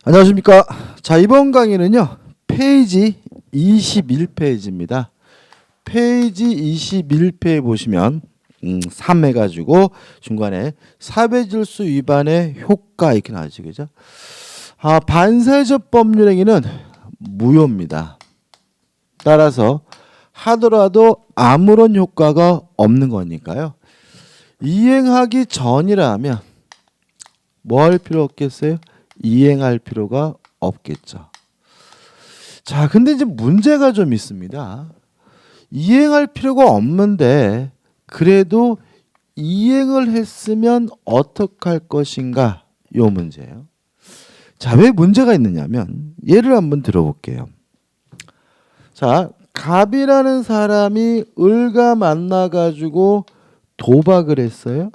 안녕하십니까. 자, 이번 강의는요. 페이지 21페이지입니다. 페이지 21페이지 보시면 3 해가지고 중간에 사배질수 위반의 효과 이렇게 나오죠. 그죠? 반사회적 법률 행위는 무효입니다. 따라서 하더라도 아무런 효과가 없는 거니까요. 이행하기 전이라면 뭐 할 필요 없겠어요? 이행할 필요가 없겠죠. 자, 근데 이제 문제가 좀 있습니다. 이행할 필요가 없는데 그래도 이행을 했으면 어떡할 것인가? 요 문제예요. 자, 왜 문제가 있느냐면 예를 한번 들어볼게요. 자, 갑이라는 사람이 을과 만나가지고 도박을 했어요.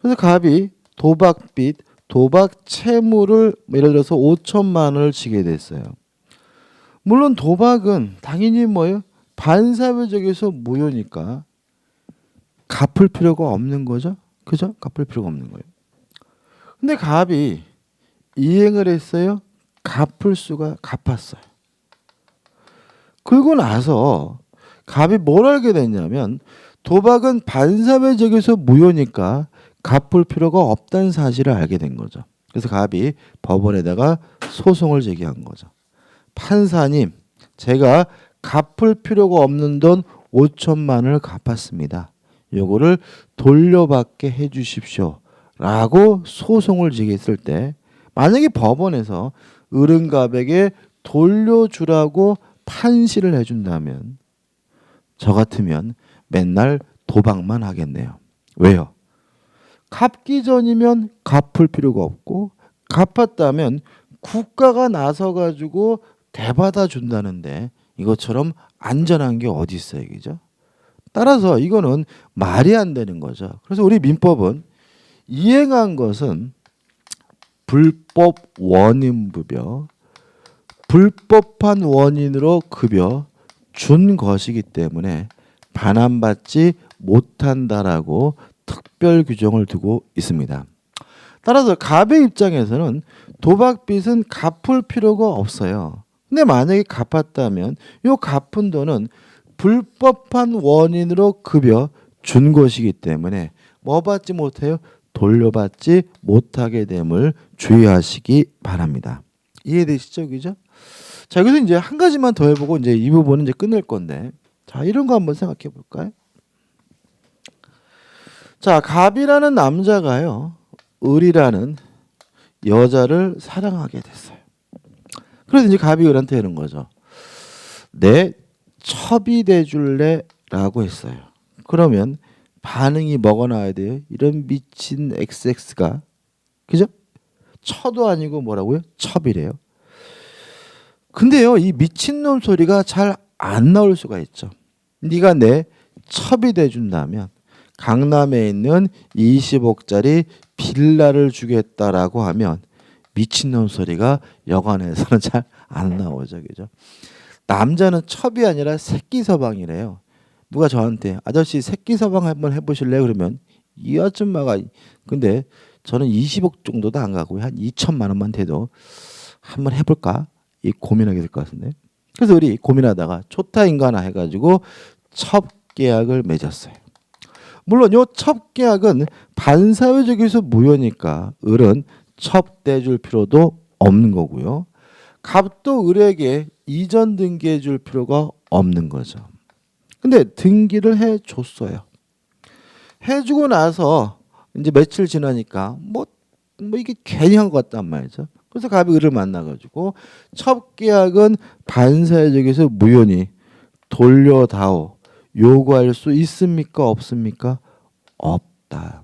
그래서 갑이 도박빚, 도박 채무를 예를 들어서 5천만 원을 지게 됐어요. 물론 도박은 당연히 뭐예요? 반사회적에서 무효니까 갚을 필요가 없는 거죠. 그죠? 갚을 필요가 없는 거예요. 근데 갑이 이행을 했어요. 갚았어요. 그러고 나서 갑이 뭘 알게 됐냐면 도박은 반사회적에서 무효니까 갚을 필요가 없다는 사실을 알게 된 거죠. 그래서 갑이 법원에다가 소송을 제기한 거죠. 판사님, 제가 갚을 필요가 없는 돈 5천만 원을 갚았습니다. 요거를 돌려받게 해주십시오. 라고 소송을 제기했을 때 만약에 법원에서 을은갑에게 돌려주라고 판시를 해준다면 저 같으면 맨날 도박만 하겠네요. 왜요? 갚기 전이면 갚을 필요가 없고 갚았다면 국가가 나서가지고 대받아 준다는데 이것처럼 안전한 게 어디 있어요, 그죠? 따라서 이거는 말이 안 되는 거죠. 그래서 우리 민법은 이행한 것은 불법 원인부벼 불법한 원인으로 급여 준 것이기 때문에 반환받지 못한다라고 특별 규정을 두고 있습니다. 따라서 갑의 입장에서는 도박빚은 갚을 필요가 없어요. 근데 만약에 갚았다면 이 갚은 돈은 불법한 원인으로 급여 준 것이기 때문에 뭐 받지 못해요? 돌려받지 못하게 됨을 주의하시기 바랍니다. 이해되시죠? 그죠? 자, 여기서 이제 한 가지만 더 해보고 이제 이 부분은 이제 끝낼 건데, 자, 이런 거 한번 생각해 볼까요? 자, 갑이라는 남자가요, 을이라는 여자를 사랑하게 됐어요. 그래서 이제 갑이 을한테 이런 거죠. 내 첩이 돼줄래라고 했어요. 그러면 반응이 뭐가 나와야 돼요? 이런 미친 XX가, 그죠? 처도 아니고 뭐라고요? 첩이래요. 근데요, 이 미친놈 소리가 잘 안 나올 수가 있죠. 네가 내 첩이 돼준다면 강남에 있는 20억짜리 빌라를 주겠다라고 하면 미친놈 소리가 여관에서는 잘 안 나오죠, 그죠? 남자는 첩이 아니라 새끼 서방이래요. 누가 저한테 아저씨 새끼 서방 한번 해보실래요? 그러면 이 아줌마가 근데 저는 20억 정도도 안 가고 한 2천만 원만 돼도 한번 해볼까? 이 고민하게 될 것 같은데. 그래서 우리 고민하다가 초타인가나 해가지고 첩 계약을 맺었어요. 물론 요 첩 계약은 반사회적에서 무효니까 을은 첩대줄 필요도 없는 거고요. 갑도 을에게 이전 등기해 줄 필요가 없는 거죠. 근데 등기를 해줬어요. 해주고 나서 이제 며칠 지나니까 뭐 이게 괜히 한 것 같단 말이죠. 그래서 갑이 을을 만나가지고 첩계약은 반사회적에서 무효니 돌려다오 요구할 수 있습니까? 없습니까? 없다.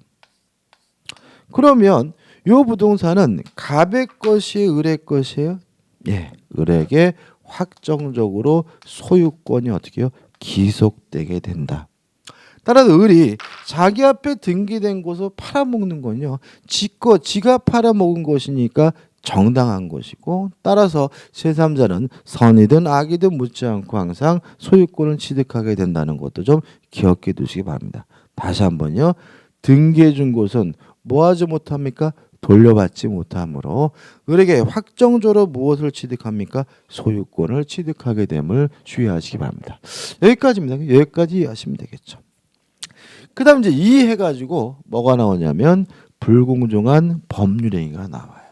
그러면 요 부동산은 갑의 것이에요? 을의 것이에요? 예, 을에게 확정적으로 소유권이 어떻게 해요? 기속되게 된다. 따라서 을이 자기 앞에 등기된 곳을 팔아먹는 건요. 지가 팔아먹은 것이니까 정당한 것이고 따라서 제3자는 선이든 악이든 묻지 않고 항상 소유권을 취득하게 된다는 것도 좀 기억해 두시기 바랍니다. 다시 한번요. 등기해 준 곳은 뭐 하지 못합니까? 돌려받지 못하므로 을에게 확정적으로 무엇을 취득합니까? 소유권을 취득하게 됨을 주의하시기 바랍니다. 여기까지입니다. 여기까지 이해하시면 되겠죠. 그 다음 이제 이해해가지고 뭐가 나오냐면 불공정한 법률행위가 나와요.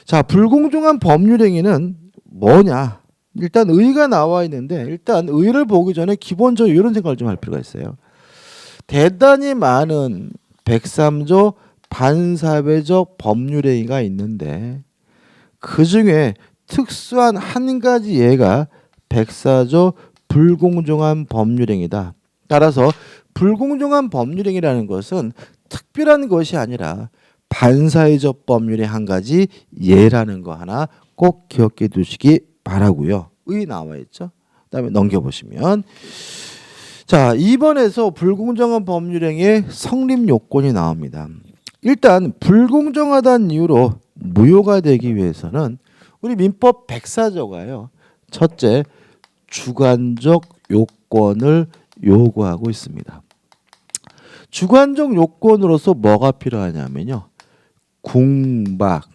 자, 불공정한 법률행위는 뭐냐? 일단 의가 나와 있는데 일단 의를 보기 전에 기본적으로 이런 생각을 좀 할 필요가 있어요. 대단히 많은 103조 반사회적 법률행위가 있는데 그중에 특수한 한 가지 예가 104조 불공정한 법률행위다. 따라서 불공정한 법률행위라는 것은 특별한 것이 아니라 반사회적 법률의 한 가지 예라는 거 하나 꼭 기억해 두시기 바라고요. 의 나와 있죠. 그다음에 넘겨보시면 자 2번에서 불공정한 법률행위의 성립 요건이 나옵니다. 일단 불공정하다는 이유로 무효가 되기 위해서는 우리 민법 104조가요. 첫째, 주관적 요건을 요구하고 있습니다. 주관적 요건으로서 뭐가 필요하냐면요. 궁박,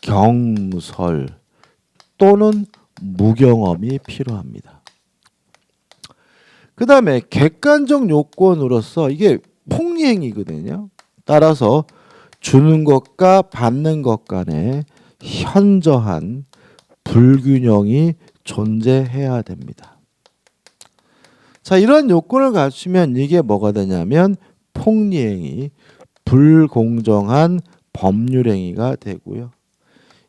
경설 또는 무경험이 필요합니다. 그 다음에 객관적 요건으로서 이게 폭리행위거든요. 따라서 주는 것과 받는 것 간에 현저한 불균형이 존재해야 됩니다. 자, 이런 요건을 갖추면 이게 뭐가 되냐면 폭리행위, 불공정한 법률행위가 되고요.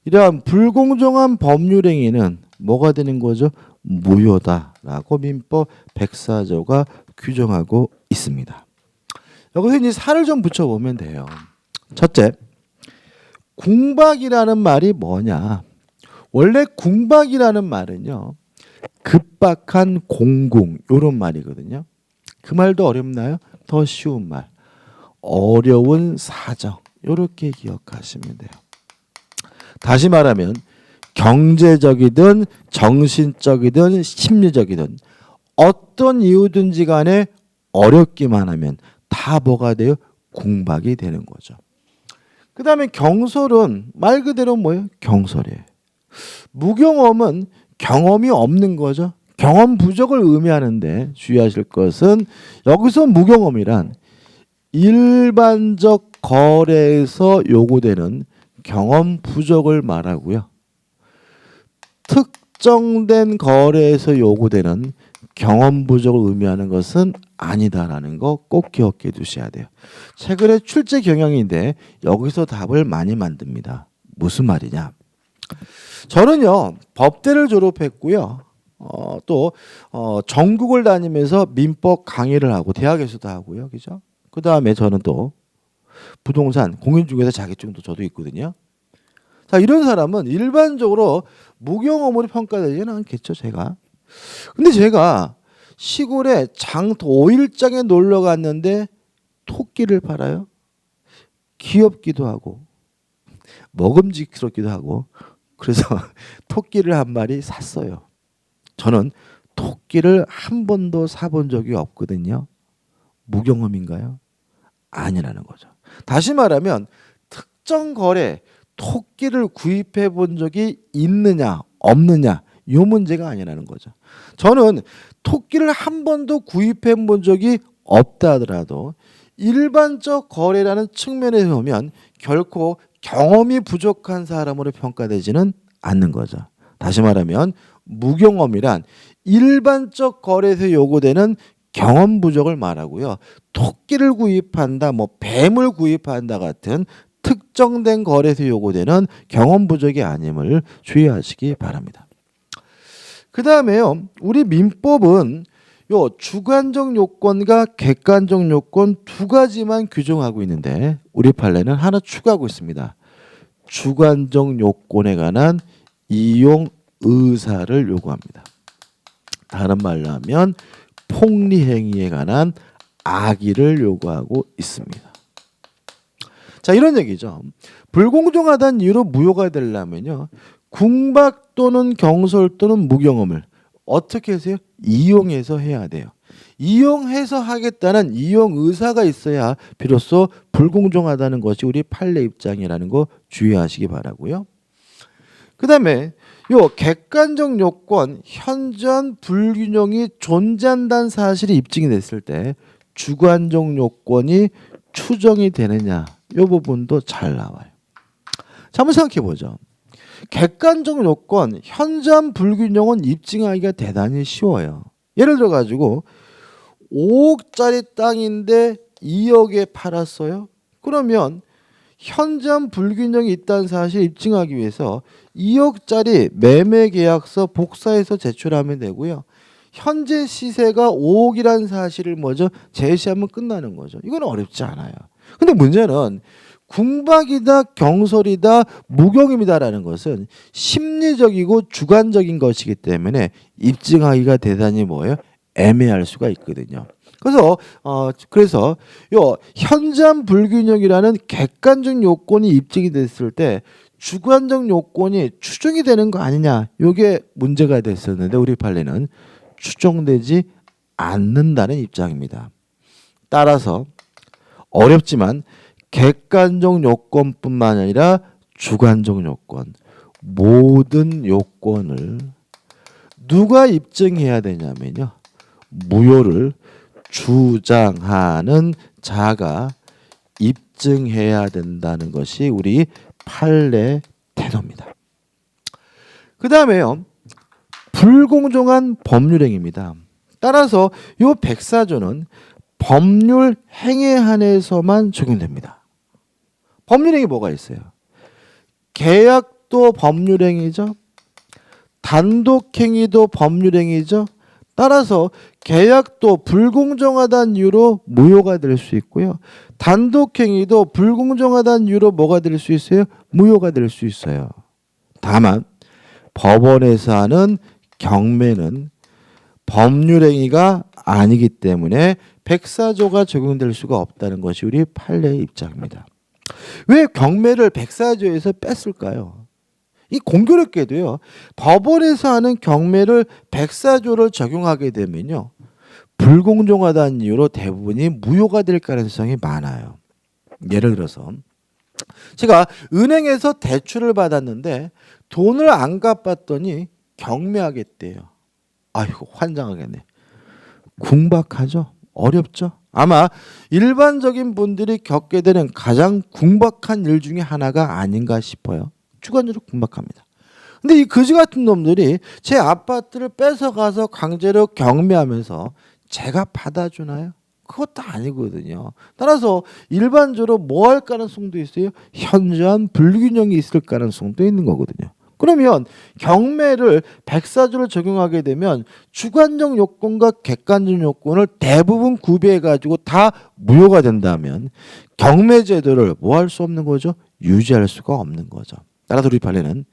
이러한 불공정한 법률행위는 뭐가 되는 거죠? 무효다라고 민법 104조가 규정하고 있습니다. 여기서 이제 살을 좀 붙여보면 돼요. 첫째, 궁박이라는 말이 뭐냐? 원래 궁박이라는 말은요. 급박한 공궁 이런 말이거든요. 그 말도 어렵나요? 더 쉬운 말. 어려운 사정 이렇게 기억하시면 돼요. 다시 말하면 경제적이든 정신적이든 심리적이든 어떤 이유든지 간에 어렵기만 하면 다 뭐가 돼요? 궁박이 되는 거죠. 그 다음에 경솔은 말 그대로 뭐예요? 경솔이에요. 무경험은 경험이 없는 거죠. 경험 부족을 의미하는데 주의하실 것은 여기서 무경험이란 일반적 거래에서 요구되는 경험 부족을 말하고요. 특정된 거래에서 요구되는 경험 부족을 의미하는 것은 아니다라는 거 꼭 기억해 두셔야 돼요. 최근에 출제 경향인데 여기서 답을 많이 만듭니다. 무슨 말이냐? 저는요 법대를 졸업했고요. 또 전국을 다니면서 민법 강의를 하고 대학에서도 하고요, 그죠? 그 다음에 저는 또 부동산 공인중개사 자격증도 저도 있거든요. 자, 이런 사람은 일반적으로 무경험으로 평가되지는 않겠죠, 제가. 근데 제가 시골에 장터 5일장에 놀러 갔는데 토끼를 팔아요. 귀엽기도 하고 먹음직스럽기도 하고 그래서 토끼를 한 마리 샀어요. 저는 토끼를 한 번도 사본 적이 없거든요. 무경험인가요? 아니라는 거죠. 다시 말하면 특정 거래 토끼를 구입해 본 적이 있느냐 없느냐 이 문제가 아니라는 거죠. 저는 토끼를 한 번도 구입해 본 적이 없다 하더라도 일반적 거래라는 측면에서 보면 결코 경험이 부족한 사람으로 평가되지는 않는 거죠. 다시 말하면 무경험이란 일반적 거래에서 요구되는 경험 부족을 말하고요. 토끼를 구입한다, 뭐 뱀을 구입한다 같은 특정된 거래에서 요구되는 경험 부족이 아님을 주의하시기 바랍니다. 그 다음에요. 우리 민법은 요 주관적 요건과 객관적 요건 두 가지만 규정하고 있는데 우리 판례는 하나 추가하고 있습니다. 주관적 요건에 관한 이용 의사를 요구합니다. 다른 말로 하면 폭리행위에 관한 악의를 요구하고 있습니다. 자, 이런 얘기죠. 불공정하다는 이유로 무효가 되려면요. 궁박 또는 경솔 또는 무경험을 어떻게 하세요? 이용해서 해야 돼요. 이용해서 하겠다는 이용 의사가 있어야 비로소 불공정하다는 것이 우리 판례 입장이라는 거 주의하시기 바라고요. 그 다음에 요 객관적 요건 현저한 불균형이 존재한다는 사실이 입증이 됐을 때 주관적 요건이 추정이 되느냐 이 부분도 잘 나와요. 자, 한번 생각해 보죠. 객관적 요건 현저한 불균형은 입증하기가 대단히 쉬워요. 예를 들어 가지고 5억짜리 땅인데 2억에 팔았어요. 그러면 현저한 불균형이 있다는 사실을 입증하기 위해서 2억짜리 매매 계약서 복사해서 제출하면 되고요. 현재 시세가 5억이라는 사실을 먼저 제시하면 끝나는 거죠. 이건 어렵지 않아요. 근데 문제는 궁박이다, 경솔이다, 무경임이다라는 것은 심리적이고 주관적인 것이기 때문에 입증하기가 대단히 뭐예요? 애매할 수가 있거든요. 그래서 요 현저한 불균형이라는 객관적 요건이 입증이 됐을 때 주관적 요건이 추정이 되는 거 아니냐, 이게 문제가 됐었는데 우리 판례는 추정되지 않는다는 입장입니다. 따라서 어렵지만 객관적 요건뿐만 아니라 주관적 요건, 모든 요건을 누가 입증해야 되냐면요, 무효를 주장하는 자가 입증해야 된다는 것이 우리 판례 태도입니다. 그 다음에요, 불공정한 법률행위입니다. 따라서 이 104조는 법률 행위에 한해서만 적용됩니다. 법률행위 뭐가 있어요? 계약도 법률행위죠. 단독행위도 법률행위죠. 따라서 계약도 불공정하다는 이유로 무효가 될 수 있고요. 단독행위도 불공정하다는 이유로 뭐가 될 수 있어요? 무효가 될 수 있어요. 다만 법원에서 하는 경매는 법률행위가 아니기 때문에 104조가 적용될 수가 없다는 것이 우리 판례의 입장입니다. 왜 경매를 104조에서 뺐을까요? 이 공교롭게도요, 법원에서 하는 경매를 104조를 적용하게 되면요, 불공정하다는 이유로 대부분이 무효가 될 가능성이 많아요. 예를 들어서 제가 은행에서 대출을 받았는데 돈을 안 갚았더니 경매하겠대요. 아이고, 환장하겠네. 궁박하죠? 어렵죠? 아마 일반적인 분들이 겪게 되는 가장 궁박한 일 중에 하나가 아닌가 싶어요. 주관적으로 궁박합니다. 근데 이 거지 같은 놈들이 제 아파트를 뺏어가서 강제로 경매하면서 제가 받아주나요? 그것도 아니거든요. 따라서 일반적으로 뭐 할 가능성도 있어요? 현저한 불균형이 있을 가능성도 있는 거거든요. 그러면 경매를 104조를 적용하게 되면 주관적 요건과 객관적 요건을 대부분 구비해가지고 다 무효가 된다면 경매 제도를 뭐 할 수 없는 거죠? 유지할 수가 없는 거죠. 따라서 우리 판례는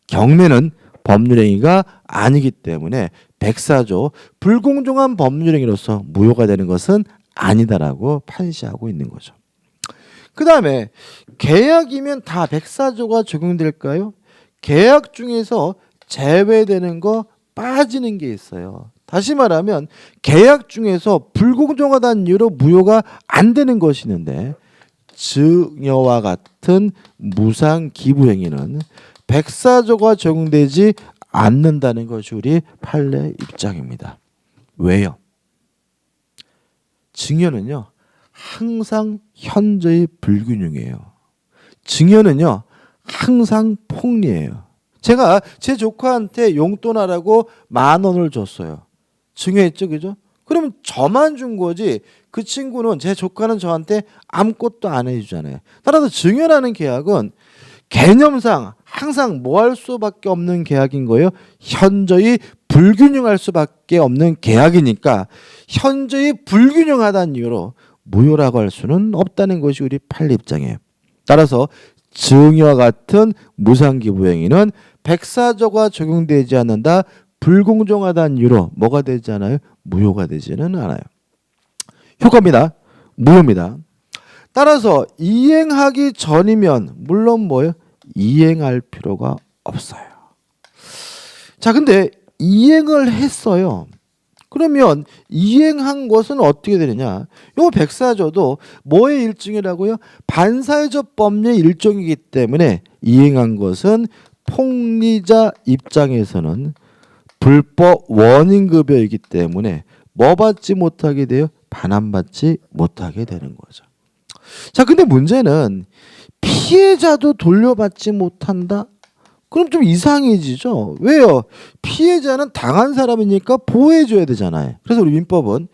경매는 법률행위가 아니기 때문에 104조 불공정한 법률행위로서 무효가 되는 것은 아니다라고 판시하고 있는 거죠. 그 다음에 계약이면 다 104조가 적용될까요? 계약 중에서 제외되는 거, 빠지는 게 있어요. 다시 말하면 계약 중에서 불공정하다는 이유로 무효가 안 되는 것이 있는데 증여와 같은 무상 기부 행위는 104조가 적용되지 않는다는 것이 우리 판례 입장입니다. 왜요? 증여는요, 항상 현저히 불균형이에요. 증여는요, 항상 폭리예요. 제가 제 조카한테 용돈하라고 10,000원을 줬어요. 증여했죠, 그죠? 그러면 저만 준 거지 그 친구는, 제 조카는 저한테 아무것도 안 해주잖아요. 따라서 증여라는 계약은 개념상 항상 뭐 할 수밖에 없는 계약인 거예요? 현저히 불균형할 수밖에 없는 계약이니까 현저히 불균형하다는 이유로 무효라고 할 수는 없다는 것이 우리 판례 입장이에요. 따라서 증여와 같은 무상기부행위는 104조가 적용되지 않는다. 불공정하다는 이유로 뭐가 되지 않아요? 무효가 되지는 않아요. 효과입니다. 무효입니다. 따라서 이행하기 전이면 물론 뭐예요? 이행할 필요가 없어요. 자, 근데 이행을 했어요. 그러면 이행한 것은 어떻게 되느냐? 요 백사조도 뭐의 일종이라고요? 반사회적 법률의 일종이기 때문에 이행한 것은 폭리자 입장에서는 불법 원인급여이기 때문에 뭐 받지 못하게 돼요? 반환받지 못하게 되는 거죠. 자, 근데 문제는 피해자도 돌려받지 못한다? 그럼 좀 이상해지죠. 왜요? 피해자는 당한 사람이니까 보호해줘야 되잖아요. 그래서 우리 민법은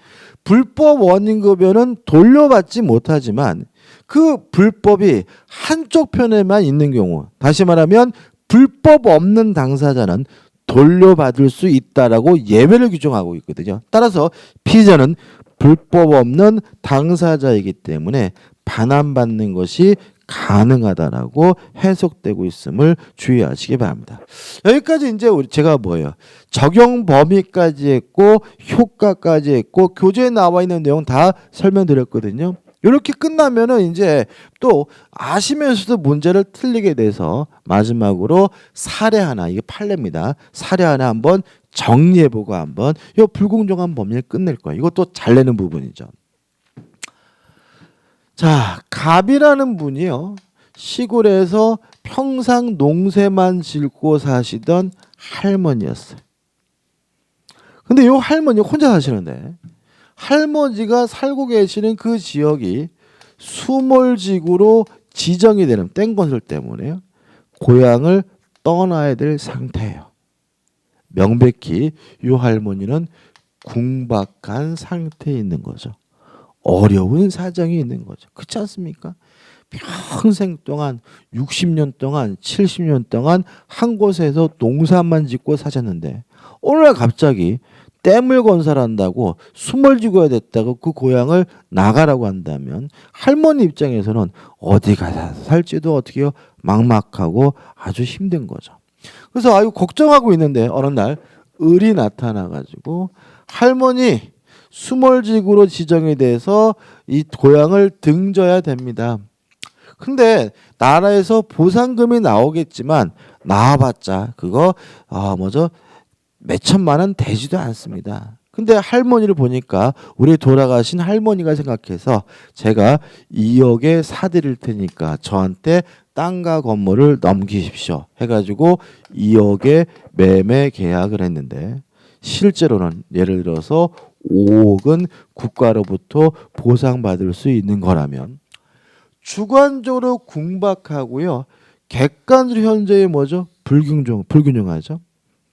불법 원인급여는 돌려받지 못하지만 그 불법이 한쪽 편에만 있는 경우, 다시 말하면 불법 없는 당사자는 돌려받을 수 있다라고 예외를 규정하고 있거든요. 따라서 피해자는 불법 없는 당사자이기 때문에 반환받는 것이 가능하다라고 해석되고 있음을 주의하시기 바랍니다. 여기까지 이제 제가 뭐예요? 적용 범위까지 했고 효과까지 했고 교재에 나와 있는 내용 다 설명드렸거든요. 이렇게 끝나면은 이제 또 아시면서도 문제를 틀리게 돼서 마지막으로 사례 하나, 이게 판례입니다. 사례 하나 한번 정리해보고 한번 이 불공정한 법률을 끝낼 거예요. 이것도 잘 내는 부분이죠. 자, 갑이라는 분이요, 시골에서 평상 농사만 짓고 사시던 할머니였어요. 근데 이 할머니 혼자 사시는데 할머니가 살고 계시는 그 지역이 수몰지구로 지정이 되는 땡건설 때문에요, 고향을 떠나야 될 상태예요. 명백히 이 할머니는 궁박한 상태에 있는 거죠. 어려운 사정이 있는 거죠. 그렇지 않습니까? 평생 동안 60년 동안 70년 동안 한 곳에서 농사만 짓고 사셨는데 어느 날 갑자기 댐을 건설한다고 수몰지구가 됐다고 그 고향을 나가라고 한다면 할머니 입장에서는 어디 가서 살지도 어떻게요? 막막하고 아주 힘든 거죠. 그래서 아유 걱정하고 있는데 어느 날 을이 나타나가지고 할머니 수몰지구로 지정이 돼서 이 고향을 등져야 됩니다. 근데 나라에서 보상금이 나오겠지만 나와봤자 그거 몇 천만 원 되지도 않습니다. 근데 할머니를 보니까 우리 돌아가신 할머니가 생각해서 제가 2억에 사드릴 테니까 저한테 땅과 건물을 넘기십시오 해가지고 2억에 매매 계약을 했는데 실제로는 예를 들어서 5억은 국가로부터 보상받을 수 있는 거라면 주관적으로 궁박하고요, 객관적으로 현재의 뭐죠? 불균형하죠.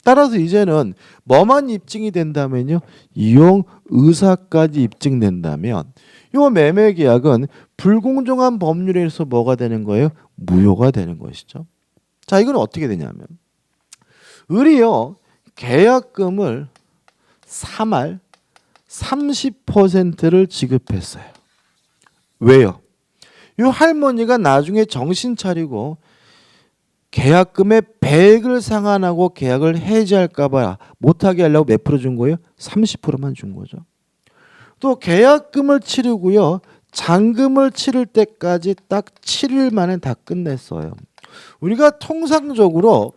따라서 이제는 뭐만 입증이 된다면요, 이용 의사까지 입증된다면 이 매매 계약은 불공정한 법률에 의해서 뭐가 되는 거예요? 무효가 되는 것이죠. 자, 이건 어떻게 되냐면 을이요, 계약금을 3할 30%를 지급했어요. 왜요? 이 할머니가 나중에 정신 차리고 계약금의 100을 상환하고 계약을 해지할까 봐 못하게 하려고 몇 프로 준 거예요? 30%만 준 거죠. 또 계약금을 치르고요, 잔금을 치를 때까지 딱 7일 만에 다 끝냈어요. 우리가 통상적으로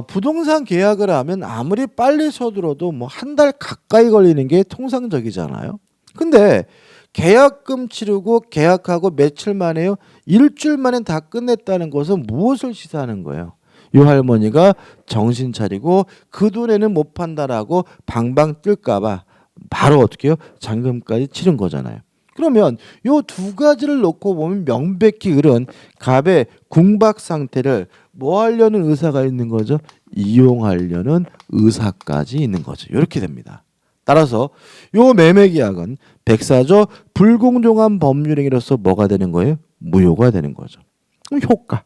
부동산 계약을 하면 아무리 빨리 서둘러도 뭐 한 달 가까이 걸리는 게 통상적이잖아요. 근데 계약금 치르고 계약하고 며칠 만에요, 일주일 만에 다 끝냈다는 것은 무엇을 시사하는 거예요? 이 할머니가 정신 차리고 그 돈에는 못 판다라고 방방 뜰까 봐 바로 어떻게 해요? 잔금까지 치른 거잖아요. 그러면 이 두 가지를 놓고 보면 명백히 을은 갑의 궁박 상태를 뭐 하려는 의사가 있는 거죠? 이용하려는 의사까지 있는 거죠. 이렇게 됩니다. 따라서 이 매매계약은 백사조 불공정한 법률행위로서 뭐가 되는 거예요? 무효가 되는 거죠. 그럼 효과.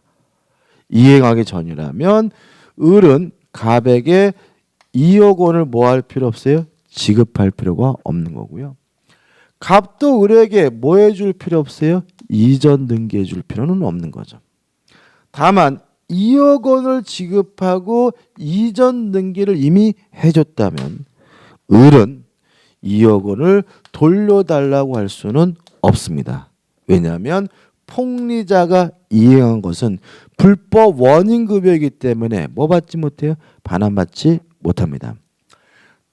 이행하기 전이라면 을은 갑에게 2억 원을 뭐 할 필요 없어요? 지급할 필요가 없는 거고요. 갑도 을에게 뭐 해줄 필요 없어요? 이전 등기해 줄 필요는 없는 거죠. 다만 2억 원을 지급하고 이전 등기를 이미 해줬다면 을은 2억 원을 돌려달라고 할 수는 없습니다. 왜냐하면 폭리자가 이행한 것은 불법 원인급여이기 때문에 뭐 받지 못해요? 반환받지 못합니다.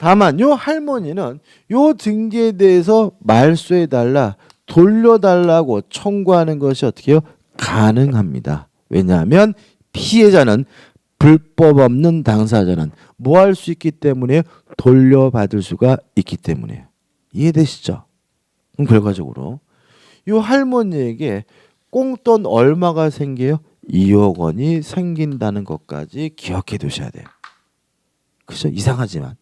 다만 요 할머니는 요 등기에 대해서 말소해달라, 돌려달라고 청구하는 것이 어떻게 해요? 가능합니다. 왜냐하면 피해자는 불법 없는 당사자는 뭐 할 수 있기 때문에 돌려받을 수가 있기 때문에. 이해되시죠? 그럼 결과적으로 이 할머니에게 꽁돈 얼마가 생겨요? 2억 원이 생긴다는 것까지 기억해 두셔야 돼요. 그죠? 이상하지만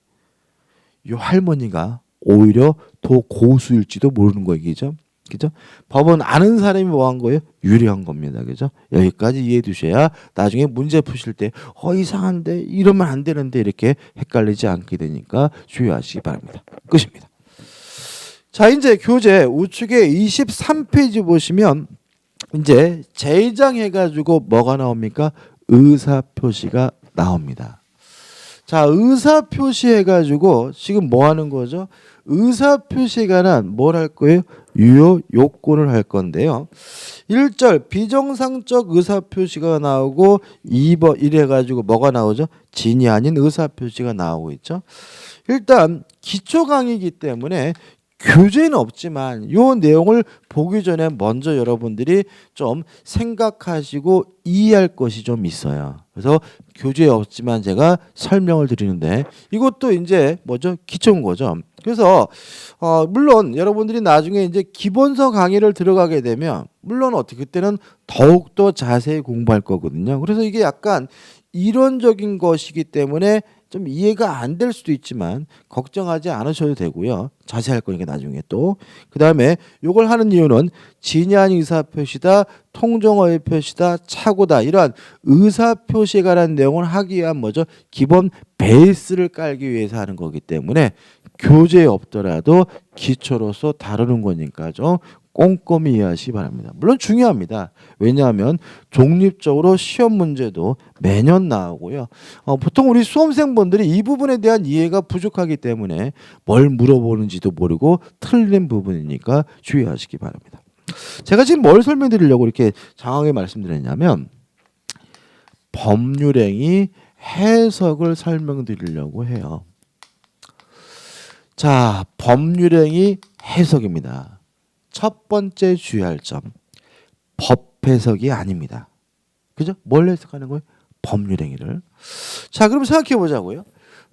이 할머니가 오히려 더 고수일지도 모르는 거 얘기죠. 그죠? 법은 아는 사람이 뭐 한 거예요? 유리한 겁니다. 그죠? 여기까지 이해해 두셔야 나중에 문제 푸실 때 이상한데 이러면 안 되는데 이렇게 헷갈리지 않게 되니까 주의하시기 바랍니다. 끝입니다. 자, 이제 교재 우측에 23페이지 보시면 이제 제2장 해가지고 뭐가 나옵니까? 의사표시가 나옵니다. 자, 의사표시 해가지고 지금 뭐 하는 거죠? 의사표시에 관한 뭘 할 거예요? 유효 요건을 할 건데요. 1절 비정상적 의사표시가 나오고 2번 이래가지고 뭐가 나오죠? 진이 아닌 의사표시가 나오고 있죠. 일단 기초 강의이기 때문에 교재는 없지만 요 내용을 보기 전에 먼저 여러분들이 좀 생각하시고 이해할 것이 좀 있어요. 그래서 교재에 없지만 제가 설명을 드리는데 이것도 이제 뭐죠? 기초인 거죠. 그래서 물론 여러분들이 나중에 이제 기본서 강의를 들어가게 되면 물론 어떻게 그때는 더욱더 자세히 공부할 거거든요. 그래서 이게 약간 이론적인 것이기 때문에 좀 이해가 안 될 수도 있지만 걱정하지 않으셔도 되고요. 자세할 거니까 나중에 또. 그다음에 이걸 하는 이유는 진이 아닌 의사표시다, 통정어의 표시다, 착오다 이러한 의사표시에 관한 내용을 하기 위한 뭐죠? 기본 베이스를 깔기 위해서 하는 거기 때문에 교재에 없더라도 기초로서 다루는 거니까 좀 꼼꼼히 이해하시기 바랍니다. 물론 중요합니다. 왜냐하면 독립적으로 시험 문제도 매년 나오고요. 보통 우리 수험생분들이 이 부분에 대한 이해가 부족하기 때문에 뭘 물어보는지도 모르고 틀린 부분이니까 주의하시기 바랍니다. 제가 지금 뭘 설명드리려고 이렇게 장황하게 말씀드렸냐면 법률행위 해석을 설명드리려고 해요. 자, 법률행위 해석입니다. 첫 번째 주의할 점, 법 해석이 아닙니다. 그죠? 뭘 해석하는 거예요? 법률행위를. 자, 그럼 생각해 보자고요.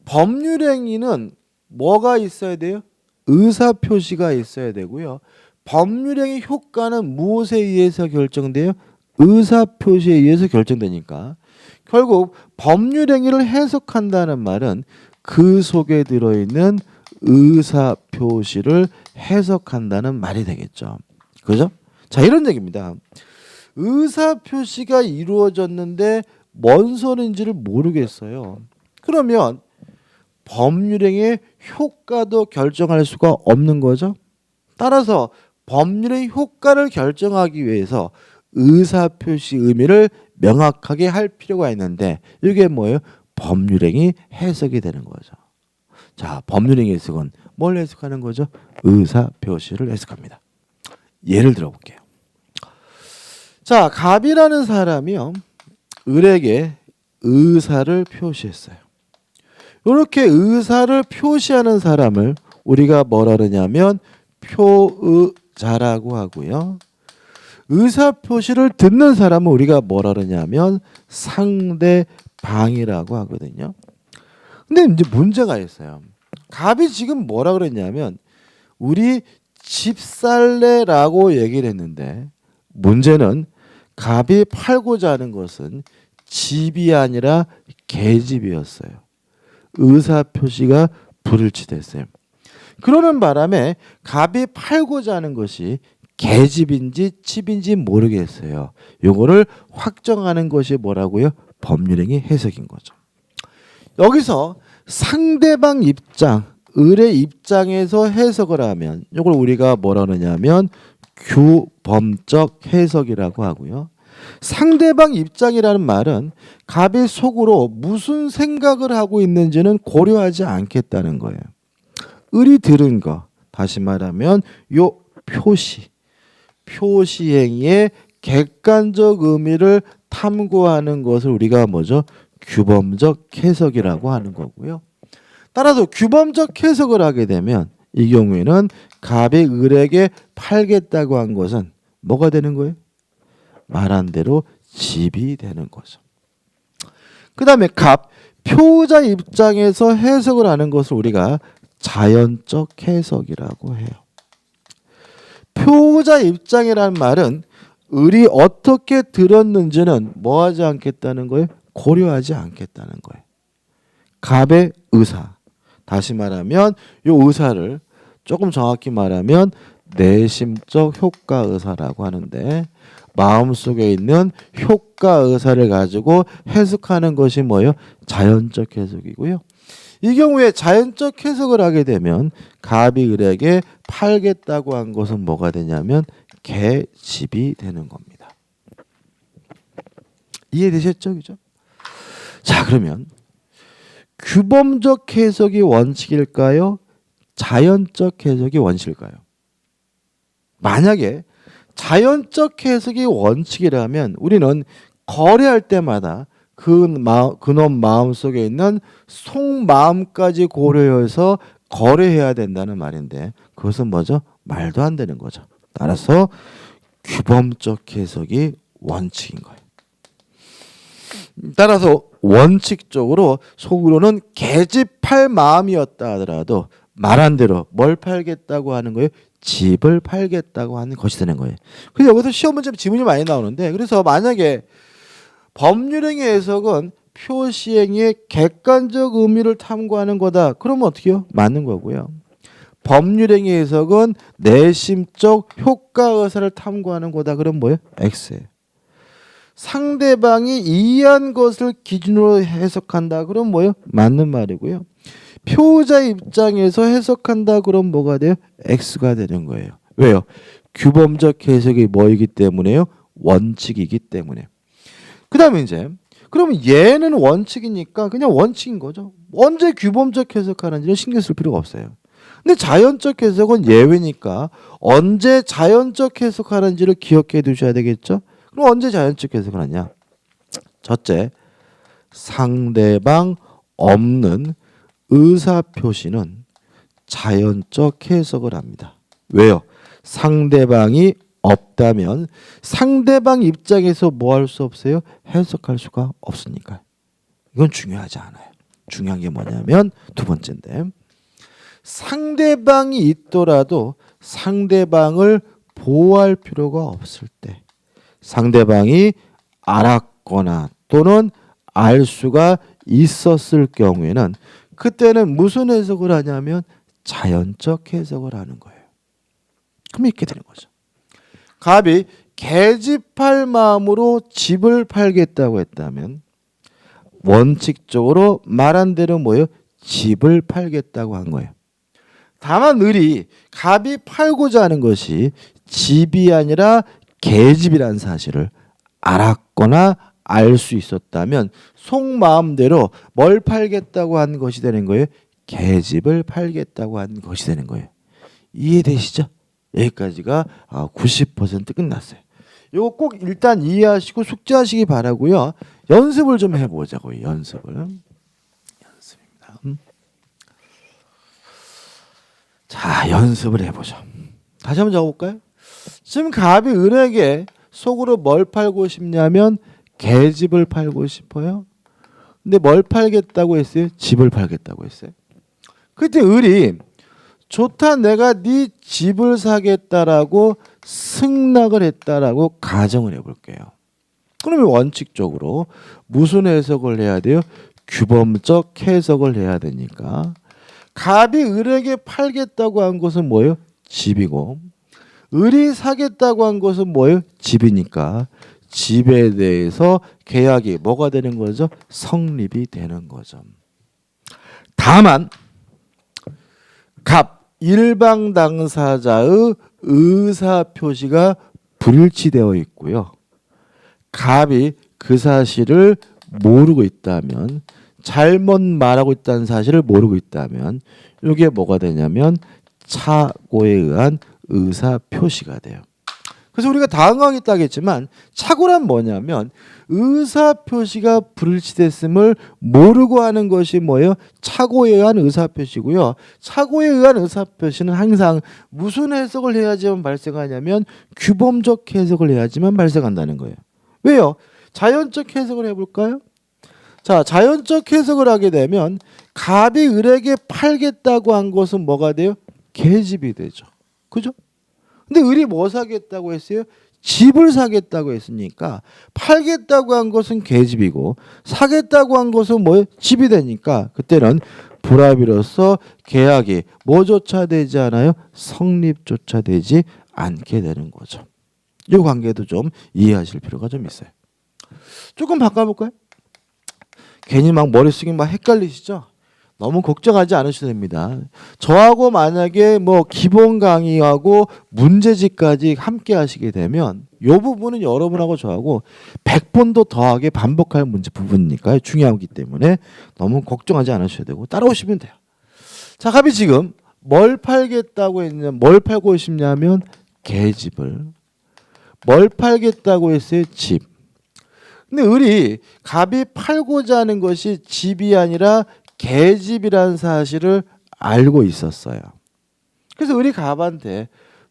법률행위는 뭐가 있어야 돼요? 의사표시가 있어야 되고요. 법률행위 효과는 무엇에 의해서 결정돼요? 의사표시에 의해서 결정되니까 결국 법률행위를 해석한다는 말은 그 속에 들어있는 의사표시를 해석한다는 말이 되겠죠. 그죠? 자, 이런 얘기입니다. 의사표시가 이루어졌는데 뭔 소리인지를 모르겠어요. 그러면 법률행위의 효과도 결정할 수가 없는 거죠. 따라서 법률의 효과를 결정하기 위해서 의사표시 의미를 명확하게 할 필요가 있는데 이게 뭐예요? 법률행위 해석이 되는 거죠. 자, 법률행위 해석은 뭘 해석하는 거죠? 의사표시를 해석합니다. 예를 들어볼게요. 자, 갑이라는 사람이요, 을에게 의사를 표시했어요. 이렇게 의사를 표시하는 사람을 우리가 뭐라 그러냐면 표의자라고 하고요. 의사표시를 듣는 사람은 우리가 뭐라 그러냐면 상대방이라고 하거든요. 근데 이제 문제가 있어요. 갑이 지금 뭐라 그랬냐면 우리 집 살래라고 얘기를 했는데 문제는 갑이 팔고자 하는 것은 집이 아니라 계집이었어요. 의사표시가 불일치됐어요. 그러는 바람에 갑이 팔고자 하는 것이 계집인지 집인지 모르겠어요. 요거를 확정하는 것이 뭐라고요? 법률행위 해석인 거죠. 여기서 상대방 입장, 을의 입장에서 해석을 하면 이걸 우리가 뭐라 그러냐면 규범적 해석이라고 하고요. 상대방 입장이라는 말은 갑의 속으로 무슨 생각을 하고 있는지는 고려하지 않겠다는 거예요. 을이 들은 거, 다시 말하면 요 표시행위의 객관적 의미를 탐구하는 것을 우리가 뭐죠? 규범적 해석이라고 하는 거고요. 따라서 규범적 해석을 하게 되면 이 경우에는 갑이 을에게 팔겠다고 한 것은 뭐가 되는 거예요? 말한 대로 집이 되는 거죠. 그 다음에 갑, 표자 입장에서 해석을 하는 것을 우리가 자연적 해석이라고 해요. 표자 입장이라는 말은 을이 어떻게 들었는지는 뭐하지 않겠다는 거예요? 고려하지 않겠다는 거예요. 갑의 의사. 다시 말하면 이 의사를 조금 정확히 말하면 내심적 효과 의사라고 하는데 마음속에 있는 효과 의사를 가지고 해석하는 것이 뭐예요? 자연적 해석이고요. 이 경우에 자연적 해석을 하게 되면 갑이 을에게 팔겠다고 한 것은 뭐가 되냐면 계집이 되는 겁니다. 이해되셨죠? 그죠? 자, 그러면 규범적 해석이 원칙일까요? 자연적 해석이 원칙일까요? 만약에 자연적 해석이 원칙이라면 우리는 거래할 때마다 그놈 마음속에 있는 속마음까지 고려해서 거래해야 된다는 말인데 그것은 뭐죠? 말도 안 되는 거죠. 따라서 규범적 해석이 원칙인 거예요. 따라서 원칙적으로 속으로는 계집할 마음이었다 하더라도 말한 대로 뭘 팔겠다고 하는 거예요? 집을 팔겠다고 하는 것이 되는 거예요. 그래서 여기서 시험 문제 지문이 많이 나오는데 그래서 만약에 법률행위 해석은 표시행위의 객관적 의미를 탐구하는 거다. 그러면 어떻게 해요? 맞는 거고요. 법률행위 해석은 내심적 효과 의사를 탐구하는 거다. 그럼 뭐예요? X예요. 상대방이 이해한 것을 기준으로 해석한다. 그럼 뭐예요? 맞는 말이고요. 표자 입장에서 해석한다. 그럼 뭐가 돼요? X가 되는 거예요. 왜요? 규범적 해석이 뭐이기 때문에요? 원칙이기 때문에. 그 다음에 이제 그러면 얘는 원칙이니까 그냥 원칙인 거죠. 언제 규범적 해석하는지는 신경 쓸 필요가 없어요. 근데 자연적 해석은 예외니까 언제 자연적 해석하는지를 기억해 두셔야 되겠죠. 그럼 언제 자연적 해석을 하냐? 첫째, 상대방 없는 의사표시는 자연적 해석을 합니다. 왜요? 상대방이 없다면 상대방 입장에서 뭐 할 수 없어요? 해석할 수가 없으니까. 이건 중요하지 않아요. 중요한 게 뭐냐면 두 번째인데 상대방이 있더라도 상대방을 보호할 필요가 없을 때 상대방이 알았거나 또는 알 수가 있었을 경우에는 그때는 무슨 해석을 하냐면 자연적 해석을 하는 거예요. 그럼 이렇게 되는 거죠. 갑이 계집할 마음으로 집을 팔겠다고 했다면 원칙적으로 말한 대로 뭐예요? 집을 팔겠다고 한 거예요. 다만 을이 갑이 팔고자 하는 것이 집이 아니라 계집이라는 사실을 알았거나 알 수 있었다면 속마음대로 뭘 팔겠다고 한 것이 되는 거예요? 계집을 팔겠다고 한 것이 되는 거예요. 이해되시죠? 여기까지가 90% 끝났어요. 이거 꼭 일단 이해하시고 숙제하시기 바라고요. 연습을 좀 해보자고요. 연습입니다. 자, 연습을 해보죠. 다시 한번 적어볼까요? 지금 갑이 을에게 속으로 뭘 팔고 싶냐면 계집을 팔고 싶어요. 근데 뭘 팔겠다고 했어요? 집을 팔겠다고 했어요. 그때 을이 좋다 내가 네 집을 사겠다라고 승낙을 했다라고 가정을 해볼게요. 그러면 원칙적으로 무슨 해석을 해야 돼요? 규범적 해석을 해야 되니까 갑이 을에게 팔겠다고 한 것은 뭐예요? 집이고 을이 사겠다고 한 것은 뭐예요? 집이니까 집에 대해서 계약이 뭐가 되는 거죠? 성립이 되는 거죠. 다만 갑 일방 당사자의 의사 표시가 불일치되어 있고요. 갑이 그 사실을 모르고 있다면 잘못 말하고 있다는 사실을 모르고 있다면 이게 뭐가 되냐면 착오에 의한 의사 표시가 돼요. 그래서 우리가 다음 강의 때 하겠지만 착오란 뭐냐면 의사표시가 불일치됐음을 모르고 하는 것이 뭐예요? 착오에 의한 의사표시고요. 착오에 의한 의사표시는 항상 무슨 해석을 해야지만 발생하냐면 규범적 해석을 해야지만 발생한다는 거예요. 왜요? 자연적 해석을 해볼까요? 자, 자연적 해석을 하게 되면 갑이 을에게 팔겠다고 한 것은 뭐가 돼요? 계집이 되죠. 그죠? 근데 을이 뭐 사겠다고 했어요? 집을 사겠다고 했으니까 팔겠다고 한 것은 계집이고 사겠다고 한 것은 뭐예요? 집이 되니까 그때는 불합의로서 계약이 뭐조차 되지 않아요? 성립조차 되지 않게 되는 거죠. 이 관계도 좀 이해하실 필요가 좀 있어요. 조금 바꿔볼까요? 괜히 막 머릿속이 막 헷갈리시죠? 너무 걱정하지 않으셔도 됩니다. 저하고 만약에 뭐 기본 강의하고 문제집까지 함께 하시게 되면 이 부분은 여러분하고 저하고 100번도 더하게 반복할 문제 부분이니까 중요하기 때문에 너무 걱정하지 않으셔도 되고 따라오시면 돼요. 자, 갑이 지금 뭘 팔겠다고 했냐면 뭘 팔고 싶냐면 계집을. 뭘 팔겠다고 했어요? 집. 근데 을이 갑이 팔고자 하는 것이 집이 아니라 계집이라는 사실을 알고 있었어요. 그래서 을이 갑한테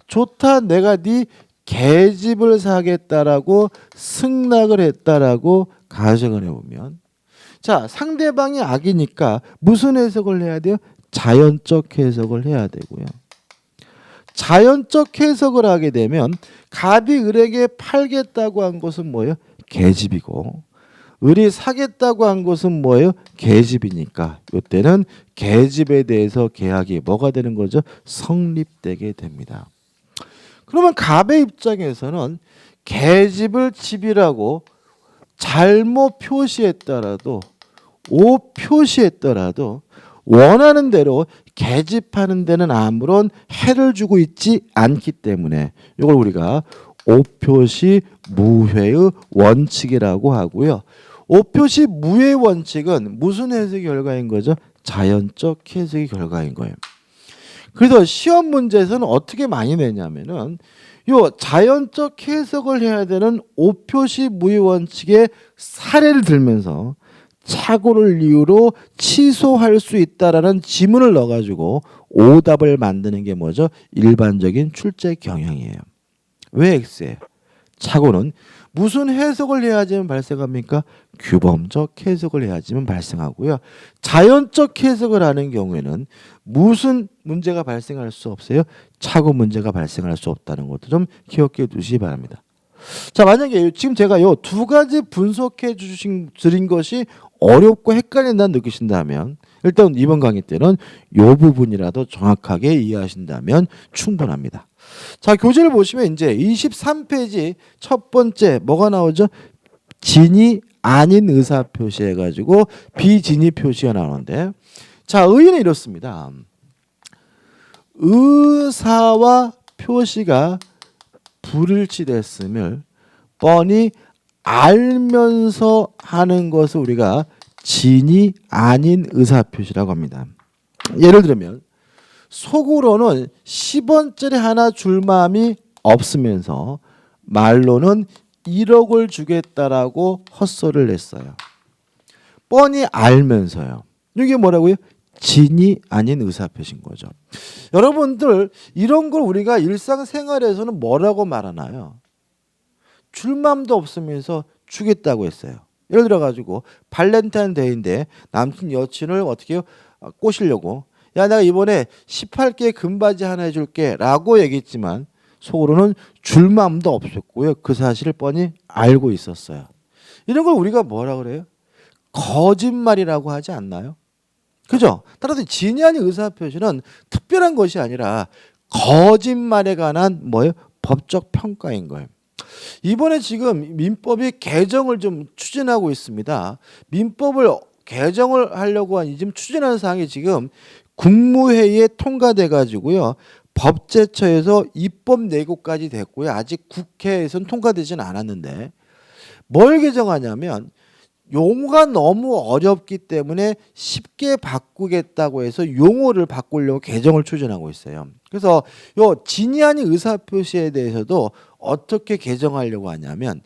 좋다, 내가 네 계집을 사겠다라고 승낙을 했다라고 가정을 해보면, 자, 상대방이 악이니까 무슨 해석을 해야 돼요? 자연적 해석을 해야 되고요. 자연적 해석을 하게 되면 갑이 을에게 팔겠다고 한 것은 뭐예요? 계집이고 을이 사겠다고 한 것은 뭐예요? 계집이니까 이때는 계집에 대해서 계약이 뭐가 되는 거죠? 성립되게 됩니다. 그러면 갑의 입장에서는 계집을 집이라고 잘못 표시했더라도 오표시했더라도 원하는 대로 계집하는 데는 아무런 해를 주고 있지 않기 때문에 이걸 우리가 오표시 무회의 원칙이라고 하고요. 오표시 무회의 원칙은 무슨 해석의 결과인 거죠? 자연적 해석의 결과인 거예요. 그래서 시험 문제에서는 어떻게 많이 내냐면은 요 자연적 해석을 해야 되는 오표시 무회의 원칙의 사례를 들면서 착오를 이유로 취소할 수 있다라는 지문을 넣어가지고 오답을 만드는 게 뭐죠? 일반적인 출제 경향이에요. 왜 X예요? 착오는 무슨 해석을 해야지만 발생합니까? 규범적 해석을 해야지만 발생하고요. 자연적 해석을 하는 경우에는 무슨 문제가 발생할 수 없어요? 착오 문제가 발생할 수 없다는 것도 좀 기억해 두시기 바랍니다. 자, 만약에 지금 제가 요 두 가지 분석해 드린 것이 어렵고 헷갈린다는 느끼신다면 일단 이번 강의 때는 요 부분이라도 정확하게 이해하신다면 충분합니다. 자, 교재를 보시면 이제 23페이지 첫 번째 뭐가 나오죠? 진이 아닌 의사 표시해 가지고 비진이 표시가 나오는데, 자, 의의는 이렇습니다. 의사와 표시가 불일치됐음을 뻔히 알면서 하는 것을 우리가 진이 아닌 의사표시라고 합니다. 예를 들면 속으로는 10원짜리 하나 줄 마음이 없으면서 말로는 1억을 주겠다라고 헛소리를 냈어요. 뻔히 알면서요. 이게 뭐라고요? 진이 아닌 의사표시인 거죠. 여러분들 이런 걸 우리가 일상생활에서는 뭐라고 말하나요? 줄 마음도 없으면서 주겠다고 했어요. 예를 들어 가지고 발렌타인데이인데 남친 여친을 어떻게 해요? 꼬시려고, 야, 내가 이번에 18개 금바지 하나 해줄게 라고 얘기했지만 속으로는 줄 마음도 없었고요. 그 사실을 뻔히 알고 있었어요. 이런 걸 우리가 뭐라 그래요? 거짓말이라고 하지 않나요? 그죠? 따라서 진이 아닌 의사표시는 특별한 것이 아니라 거짓말에 관한 뭐예요? 법적 평가인 거예요. 이번에 지금 민법이 개정을 좀 추진하고 있습니다. 민법을 개정을 하려고 한 지금 추진하는 사항이 지금 국무회의에 통과돼 가지고요. 법제처에서 입법 내고까지 됐고요. 아직 국회에서는 통과되지는 않았는데 뭘 개정하냐면 용어가 너무 어렵기 때문에 쉽게 바꾸겠다고 해서 용어를 바꾸려고 개정을 추진하고 있어요. 그래서 요 진위 아닌 의사표시에 대해서도 어떻게 개정하려고 하냐면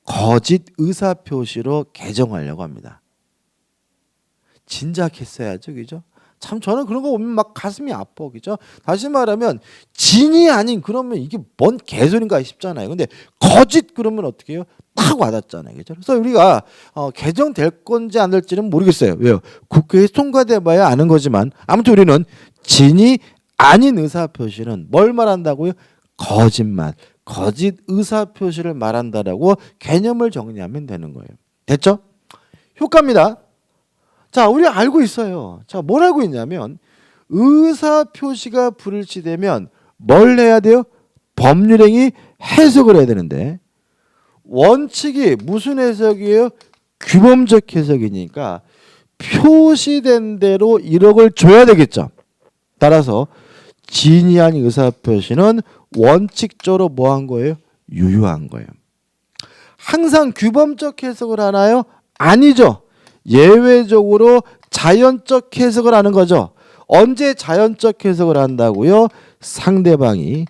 거짓 의사표시로 개정하려고 합니다. 진작 했어야죠. 그죠? 참 저는 그런 거 보면 막 가슴이 아파. 그죠? 다시 말하면 진이 아닌 그러면 이게 뭔 개소리인가 싶잖아요. 근데 거짓 그러면 어떻게 해요? 딱 와닿잖아요. 그죠? 그래서 우리가 개정될 건지 안 될지는 모르겠어요. 왜요? 국회에 통과돼 봐야 아는 거지만 아무튼 우리는 진이 아닌 의사표시는 뭘 말한다고요? 거짓말, 거짓 의사표시를 말한다라고 개념을 정리하면 되는 거예요. 됐죠? 효과입니다. 자, 우리 알고 있어요. 자, 뭘 알고 있냐면 의사표시가 불일치되면 뭘 해야 돼요? 법률행위 해석을 해야 되는데 원칙이 무슨 해석이에요? 규범적 해석이니까 표시된 대로 1억을 줘야 되겠죠. 따라서 진위 아닌 의사표시는 원칙적으로 뭐 한 거예요? 유효한 거예요. 항상 규범적 해석을 하나요? 아니죠. 예외적으로 자연적 해석을 하는 거죠. 언제 자연적 해석을 한다고요? 상대방이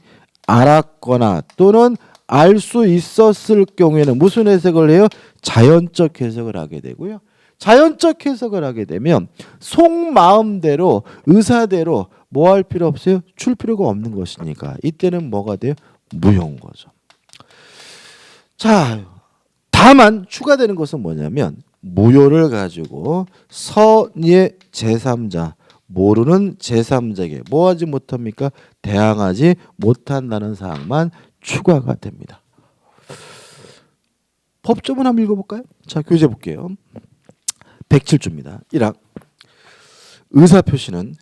알았거나 또는 알 수 있었을 경우에는 무슨 해석을 해요? 자연적 해석을 하게 되고요. 자연적 해석을 하게 되면 속마음대로 의사대로 뭐 할 필요 없어요? 출 필요가 없는 것이니까 이때는 뭐가 돼요? 무효인 거죠. 자, 다만 추가되는 것은 뭐냐면 무효를 가지고 선의의 제3자 모르는 제3자에게 뭐하지 못합니까? 대항하지 못한다는 사항만 추가가 됩니다. 법조문 한번 읽어볼까요? 자, 교재 볼게요. 107조입니다. 1항 의사표시는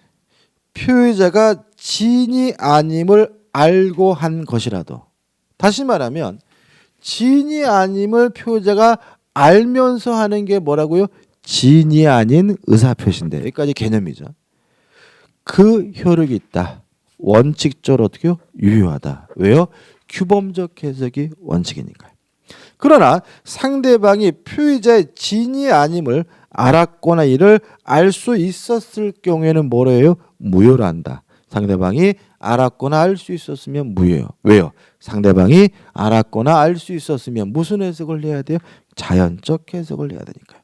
표의자가 진이 아님을 알고 한 것이라도 다시 말하면 진이 아님을 표의자가 알면서 하는 게 뭐라고요? 진이 아닌 의사표시인데 여기까지 개념이죠. 그 효력이 있다. 원칙적으로 어떻게요? 유효하다. 왜요? 규범적 해석이 원칙이니까요. 그러나 상대방이 표의자의 진이 아님을 알았거나 이를 알 수 있었을 경우에는 뭐래요? 무효로 한다. 상대방이 알았거나 알 수 있었으면 무효예요. 왜요? 상대방이 알았거나 알 수 있었으면 무슨 해석을 해야 돼요? 자연적 해석을 해야 되니까요.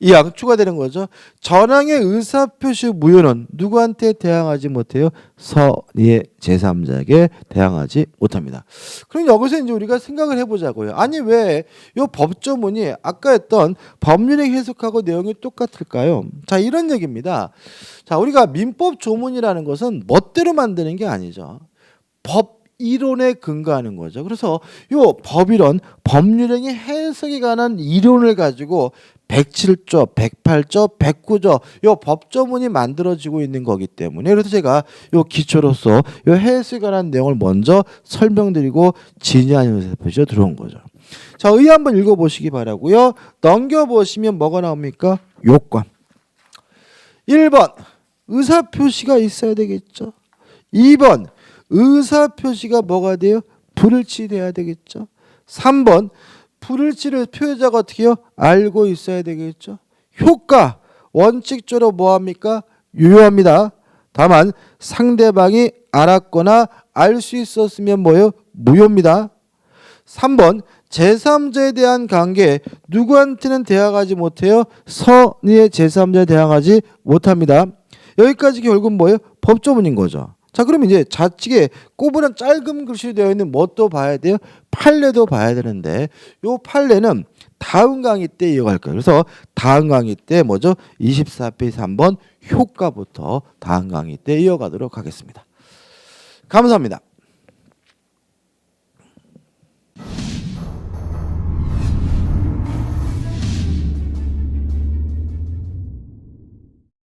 이 항 추가되는 거죠. 전항의 의사표시 무효는 누구한테 대항하지 못해요? 선의의 제3자에게 대항하지 못합니다. 그럼 여기서 이제 우리가 생각을 해보자고요. 아니 왜 이 법조문이 아까 했던 법률행 해석하고 내용이 똑같을까요? 자, 이런 얘기입니다. 자, 우리가 민법 조문이라는 것은 멋대로 만드는 게 아니죠. 법 이론에 근거하는 거죠. 그래서 이 법이론, 법률행위 해석에 관한 이론을 가지고 107조, 108조, 109조 이 법조문이 만들어지고 있는 거기 때문에 그래서 제가 이 기초로서 이 해석에 관한 내용을 먼저 설명드리고 진위 아닌 의사표시로 들어온 거죠. 자, 의 한번 읽어보시기 바라고요. 넘겨보시면 뭐가 나옵니까? 요건. 1번 의사표시가 있어야 되겠죠. 2번 의사표시가 뭐가 돼요? 불일치돼야 되겠죠. 3번 불일치를 표의자가 어떻게 해요? 알고 있어야 되겠죠. 효과 원칙적으로 뭐합니까? 유효합니다. 다만 상대방이 알았거나 알 수 있었으면 뭐예요? 무효입니다. 3번 제3자에 대한 관계 누구한테는 대항하지 못해요? 선의의 제3자에 대항하지 못합니다. 여기까지 결국 뭐예요? 법조문인 거죠. 자, 그럼 이제 좌측에 꼬부랑 짧은 글씨로 되어 있는 뭣도 봐야 돼요? 판례도 봐야 되는데 요 판례는 다음 강의 때 이어갈 거예요. 그래서 다음 강의 때 뭐죠? 24페이지 3번 효과부터 다음 강의 때 이어가도록 하겠습니다. 감사합니다.